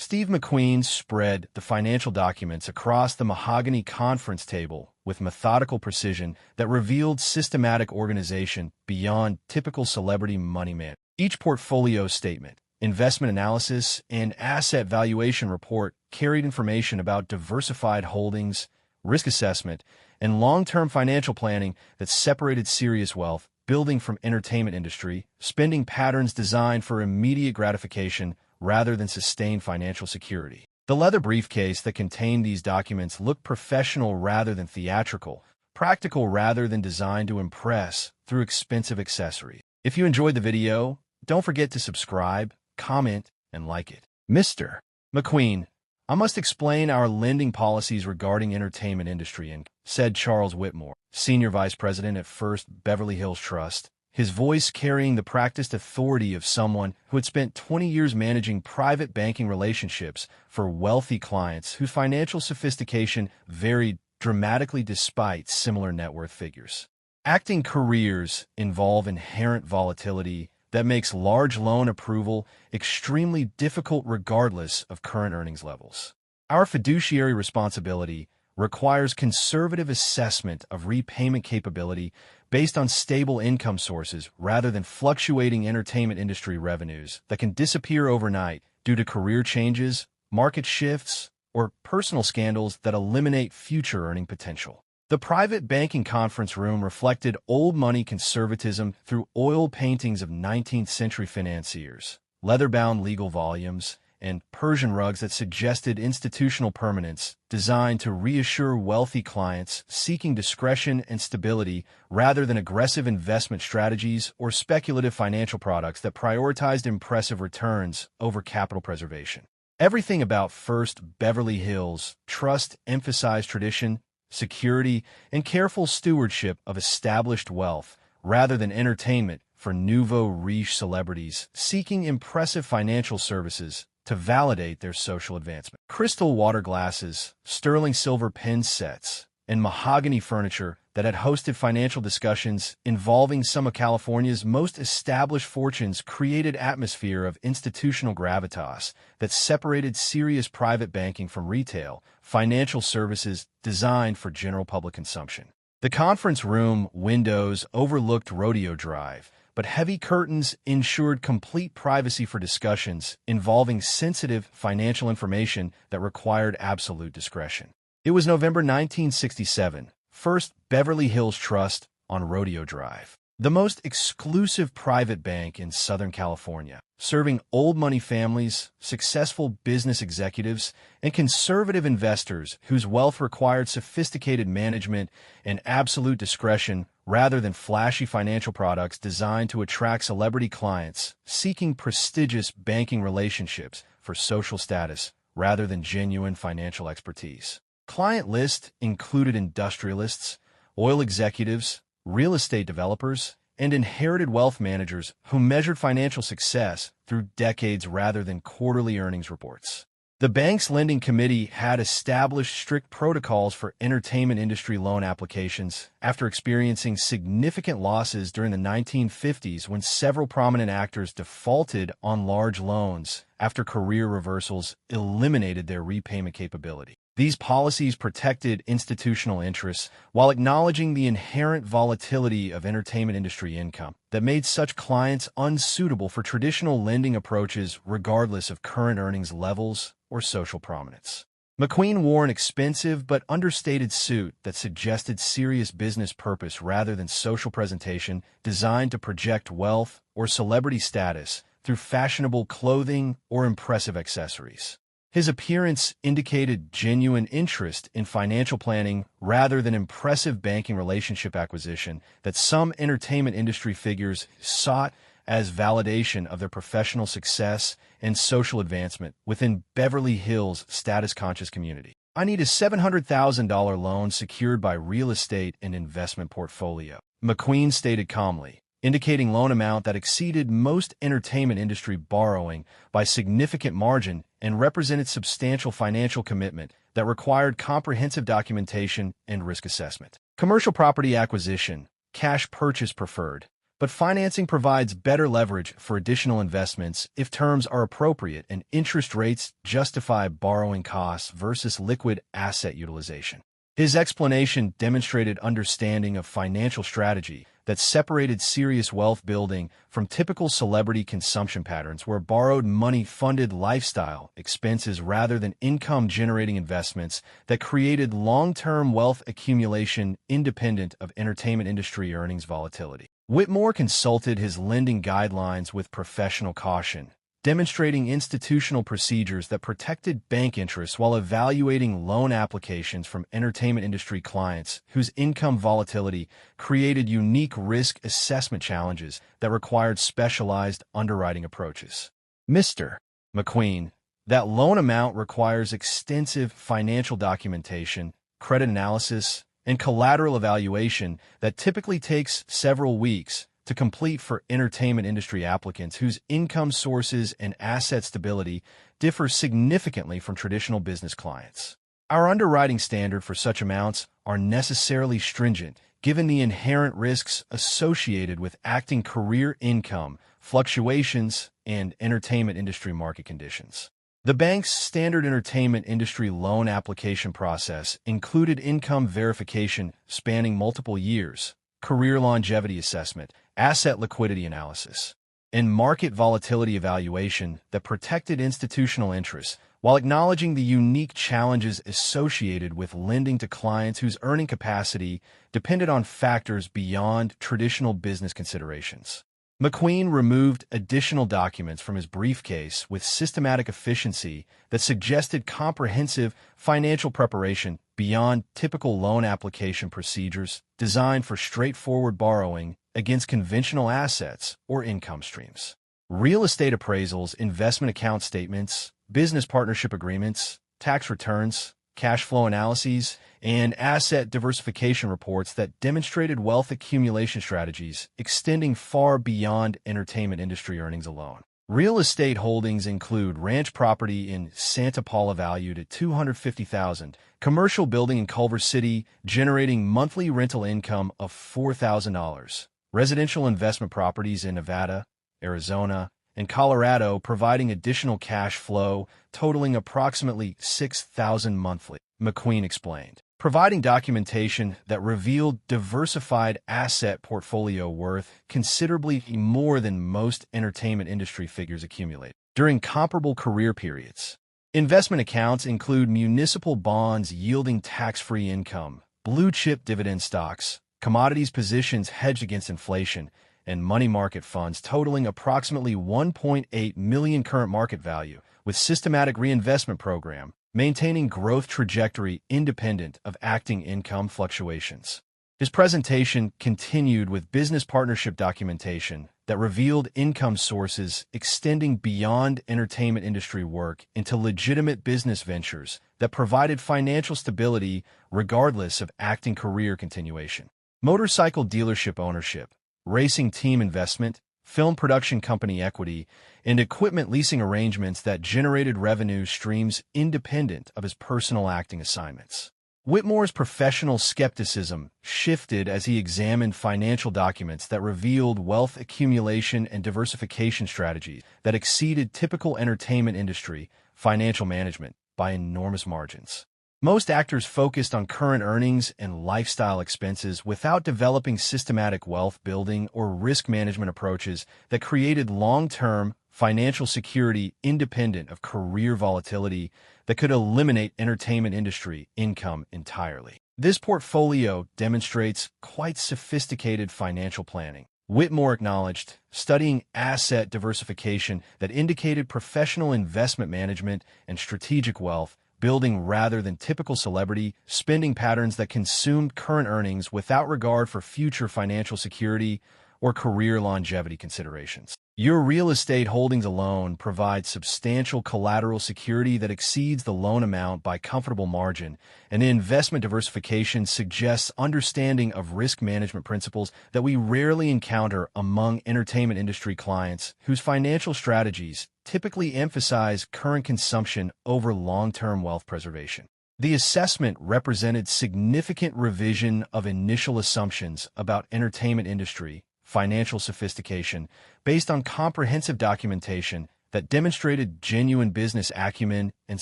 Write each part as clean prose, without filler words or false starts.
Steve McQueen spread the financial documents across the mahogany conference table with methodical precision that revealed systematic organization beyond typical celebrity money management. Each portfolio statement, investment analysis, and asset valuation report carried information about diversified holdings, risk assessment, and long-term financial planning that separated serious wealth building from entertainment industry, spending patterns designed for immediate gratification rather than sustained financial security. The leather briefcase that contained these documents looked professional rather than theatrical, practical rather than designed to impress through expensive accessories. If you enjoyed the video, don't forget to subscribe, comment, and like it. Mr. McQueen, I must explain our lending policies regarding entertainment industry, said Charles Whitmore, Senior Vice President at First Beverly Hills Trust, his voice carrying the practiced authority of someone who had spent 20 years managing private banking relationships for wealthy clients whose financial sophistication varied dramatically despite similar net worth figures. Acting careers involve inherent volatility that makes large loan approval extremely difficult regardless of current earnings levels. Our fiduciary responsibility requires conservative assessment of repayment capability based on stable income sources rather than fluctuating entertainment industry revenues that can disappear overnight due to career changes, market shifts, or personal scandals that eliminate future earning potential. The private banking conference room reflected old money conservatism through oil paintings of 19th century financiers, leather-bound legal volumes, and Persian rugs that suggested institutional permanence designed to reassure wealthy clients seeking discretion and stability rather than aggressive investment strategies or speculative financial products that prioritized impressive returns over capital preservation. Everything about First Beverly Hills Trust emphasized tradition, security, and careful stewardship of established wealth rather than entertainment for nouveau riche celebrities seeking impressive financial services to validate their social advancement. Crystal water glasses, sterling silver pen sets, and mahogany furniture that had hosted financial discussions involving some of California's most established fortunes created atmosphere of institutional gravitas that separated serious private banking from retail, financial services designed for general public consumption. The conference room windows overlooked Rodeo Drive, but heavy curtains ensured complete privacy for discussions involving sensitive financial information that required absolute discretion. It was November 1967, First Beverly Hills Trust on Rodeo Drive, the most exclusive private bank in Southern California, serving old money families, successful business executives, and conservative investors whose wealth required sophisticated management and absolute discretion rather than flashy financial products designed to attract celebrity clients seeking prestigious banking relationships for social status rather than genuine financial expertise. Client list included industrialists, oil executives, real estate developers, and inherited wealth managers who measured financial success through decades rather than quarterly earnings reports. The bank's lending committee had established strict protocols for entertainment industry loan applications after experiencing significant losses during the 1950s when several prominent actors defaulted on large loans after career reversals eliminated their repayment capability. These policies protected institutional interests while acknowledging the inherent volatility of entertainment industry income that made such clients unsuitable for traditional lending approaches regardless of current earnings levels or social prominence. McQueen wore an expensive but understated suit that suggested serious business purpose rather than social presentation designed to project wealth or celebrity status through fashionable clothing or impressive accessories. His appearance indicated genuine interest in financial planning rather than impressive banking relationship acquisition that some entertainment industry figures sought as validation of their professional success and social advancement within Beverly Hills' status-conscious community. I need a $700,000 loan secured by real estate and investment portfolio, McQueen stated calmly, indicating loan amount that exceeded most entertainment industry borrowing by significant margin and represented substantial financial commitment that required comprehensive documentation and risk assessment. Commercial property acquisition, cash purchase preferred, But financing provides better leverage for additional investments if terms are appropriate and interest rates justify borrowing costs versus liquid asset utilization. His explanation demonstrated understanding of financial strategy that separated serious wealth building from typical celebrity consumption patterns where borrowed money funded lifestyle expenses rather than income-generating investments that created long-term wealth accumulation independent of entertainment industry earnings volatility. Whitmore consulted his lending guidelines with professional caution, demonstrating institutional procedures that protected bank interests while evaluating loan applications from entertainment industry clients whose income volatility created unique risk assessment challenges that required specialized underwriting approaches. Mr. McQueen, that loan amount requires extensive financial documentation, credit analysis, and collateral evaluation that typically takes several weeks to complete for entertainment industry applicants whose income sources and asset stability differ significantly from traditional business clients. Our underwriting standard for such amounts are necessarily stringent, given the inherent risks associated with acting career income, fluctuations, and entertainment industry market conditions. The bank's standard entertainment industry loan application process included income verification spanning multiple years, career longevity assessment, asset liquidity analysis, and market volatility evaluation that protected institutional interests while acknowledging the unique challenges associated with lending to clients whose earning capacity depended on factors beyond traditional business considerations. McQueen removed additional documents from his briefcase with systematic efficiency that suggested comprehensive financial preparation beyond typical loan application procedures designed for straightforward borrowing against conventional assets or income streams. Real estate appraisals, investment account statements, business partnership agreements, tax returns, cash flow analyses, and asset diversification reports that demonstrated wealth accumulation strategies extending far beyond entertainment industry earnings alone. Real estate holdings include ranch property in Santa Paula valued at $250,000, commercial building in Culver City generating monthly rental income of $4,000, residential investment properties in Nevada, Arizona, and Colorado providing additional cash flow totaling approximately $6,000 monthly, McQueen explained, providing documentation that revealed diversified asset portfolio worth considerably more than most entertainment industry figures accumulate during comparable career periods. Investment accounts include municipal bonds yielding tax-free income, blue-chip dividend stocks, commodities positions hedged against inflation, and money market funds totaling approximately $1.8 million current market value, with systematic reinvestment program maintaining growth trajectory independent of acting income fluctuations. His presentation continued with business partnership documentation that revealed income sources extending beyond entertainment industry work into legitimate business ventures that provided financial stability regardless of acting career continuation. Motorcycle dealership ownership, racing team investment, film production company equity, and equipment leasing arrangements that generated revenue streams independent of his personal acting assignments. Whitmore's professional skepticism shifted as he examined financial documents that revealed wealth accumulation and diversification strategies that exceeded typical entertainment industry financial management by enormous margins. Most actors focused on current earnings and lifestyle expenses without developing systematic wealth building or risk management approaches that created long-term financial security independent of career volatility that could eliminate entertainment industry income entirely. This portfolio demonstrates quite sophisticated financial planning. Whitmore acknowledged, studying asset diversification that indicated professional investment management and strategic wealth building rather than typical celebrity spending patterns that consumed current earnings without regard for future financial security or career longevity considerations. Your real estate holdings alone provide substantial collateral security that exceeds the loan amount by comfortable margin, and investment diversification suggests understanding of risk management principles that we rarely encounter among entertainment industry clients whose financial strategies typically emphasize current consumption over long-term wealth preservation. The assessment represented significant revision of initial assumptions about entertainment industry financial sophistication based on comprehensive documentation that demonstrated genuine business acumen and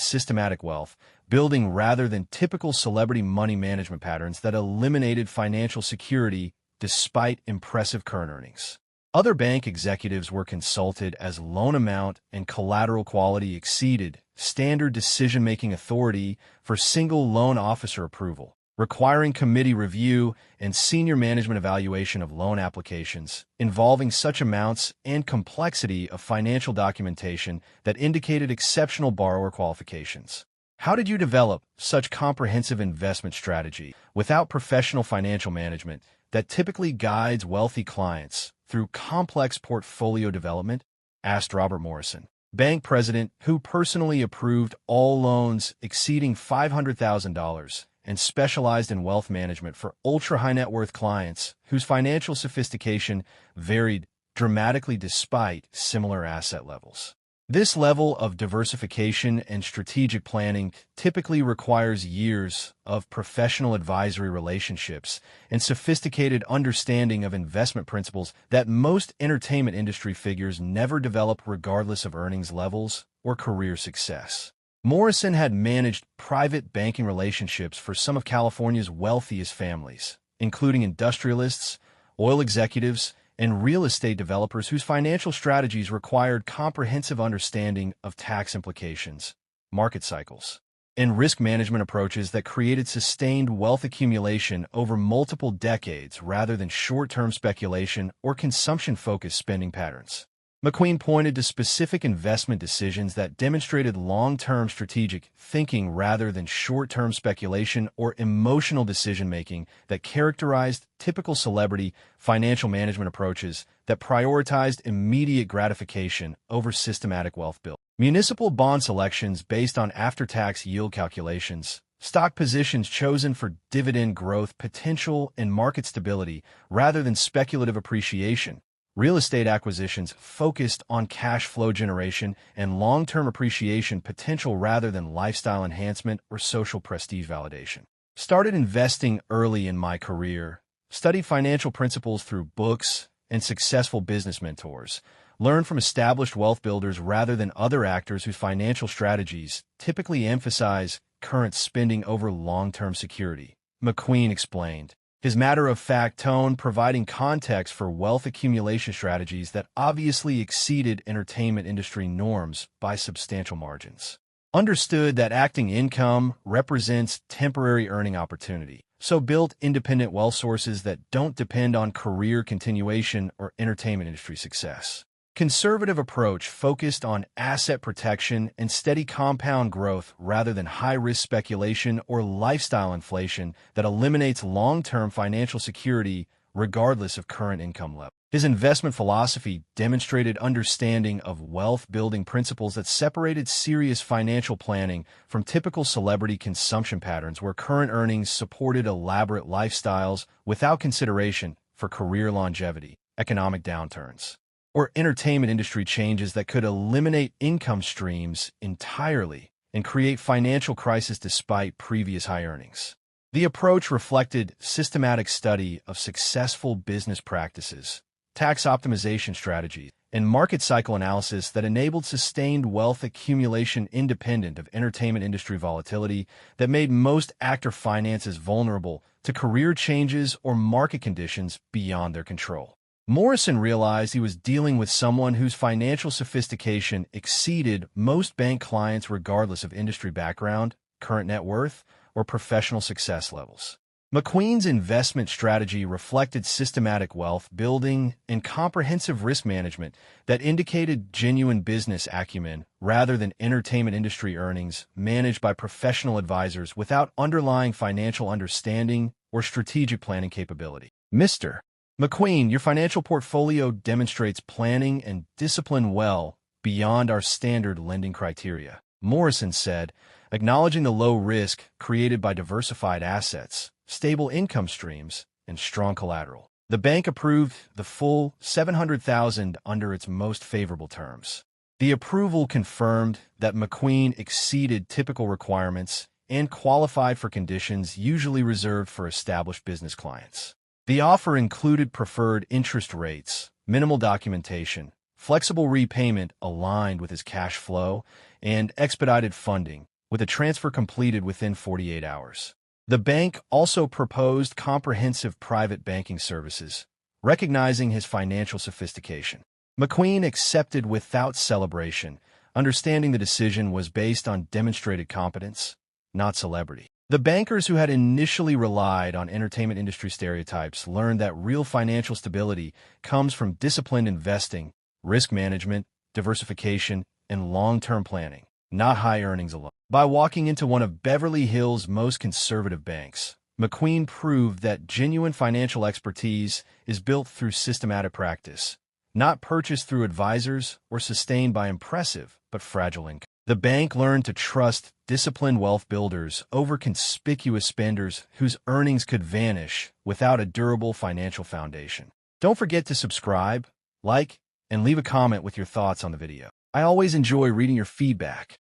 systematic wealth building rather than typical celebrity money management patterns that eliminated financial security despite impressive current earnings. Other bank executives were consulted as loan amount and collateral quality exceeded standard decision-making authority for single loan officer approval, requiring committee review and senior management evaluation of loan applications, involving such amounts and complexity of financial documentation that indicated exceptional borrower qualifications. How did you develop such comprehensive investment strategy without professional financial management that typically guides wealthy clients through complex portfolio development? Asked Robert Morrison, bank president who personally approved all loans exceeding $500,000 and specialized in wealth management for ultra-high net worth clients whose financial sophistication varied dramatically despite similar asset levels. This level of diversification and strategic planning typically requires years of professional advisory relationships and sophisticated understanding of investment principles that most entertainment industry figures never develop regardless of earnings levels or career success. Morrison had managed private banking relationships for some of California's wealthiest families, including industrialists, oil executives, and real estate developers whose financial strategies required comprehensive understanding of tax implications, market cycles, and risk management approaches that created sustained wealth accumulation over multiple decades rather than short-term speculation or consumption-focused spending patterns. McQueen pointed to specific investment decisions that demonstrated long-term strategic thinking rather than short-term speculation or emotional decision-making that characterized typical celebrity financial management approaches that prioritized immediate gratification over systematic wealth building. Municipal bond selections based on after-tax yield calculations, stock positions chosen for dividend growth potential and market stability rather than speculative appreciation, real estate acquisitions focused on cash flow generation and long-term appreciation potential rather than lifestyle enhancement or social prestige validation. Started investing early in my career, studied financial principles through books and successful business mentors, learned from established wealth builders rather than other actors whose financial strategies typically emphasize current spending over long-term security, McQueen explained, his matter-of-fact tone providing context for wealth accumulation strategies that obviously exceeded entertainment industry norms by substantial margins. Understood that acting income represents temporary earning opportunity, so built independent wealth sources that don't depend on career continuation or entertainment industry success. Conservative approach focused on asset protection and steady compound growth rather than high-risk speculation or lifestyle inflation that eliminates long-term financial security regardless of current income level. His investment philosophy demonstrated understanding of wealth-building principles that separated serious financial planning from typical celebrity consumption patterns where current earnings supported elaborate lifestyles without consideration for career longevity, economic downturns, or entertainment industry changes that could eliminate income streams entirely and create financial crisis despite previous high earnings. The approach reflected systematic study of successful business practices, tax optimization strategies, and market cycle analysis that enabled sustained wealth accumulation independent of entertainment industry volatility that made most actor finances vulnerable to career changes or market conditions beyond their control. Morrison realized he was dealing with someone whose financial sophistication exceeded most bank clients regardless of industry background, current net worth, or professional success levels. McQueen's investment strategy reflected systematic wealth building and comprehensive risk management that indicated genuine business acumen rather than entertainment industry earnings managed by professional advisors without underlying financial understanding or strategic planning capability. Mr. McQueen, your financial portfolio demonstrates planning and discipline well beyond our standard lending criteria, Morrison said, acknowledging the low risk created by diversified assets, stable income streams, and strong collateral. The bank approved the full $700,000 under its most favorable terms. The approval confirmed that McQueen exceeded typical requirements and qualified for conditions usually reserved for established business clients. The offer included preferred interest rates, minimal documentation, flexible repayment aligned with his cash flow, and expedited funding, with a transfer completed within 48 hours. The bank also proposed comprehensive private banking services, recognizing his financial sophistication. McQueen accepted without celebration, understanding the decision was based on demonstrated competence, not celebrity. The bankers who had initially relied on entertainment industry stereotypes learned that real financial stability comes from disciplined investing, risk management, diversification, and long-term planning, not high earnings alone. By walking into one of Beverly Hills' most conservative banks, McQueen proved that genuine financial expertise is built through systematic practice, not purchased through advisors or sustained by impressive but fragile income. The bank learned to trust disciplined wealth builders over conspicuous spenders whose earnings could vanish without a durable financial foundation. Don't forget to subscribe, like, and leave a comment with your thoughts on the video. I always enjoy reading your feedback.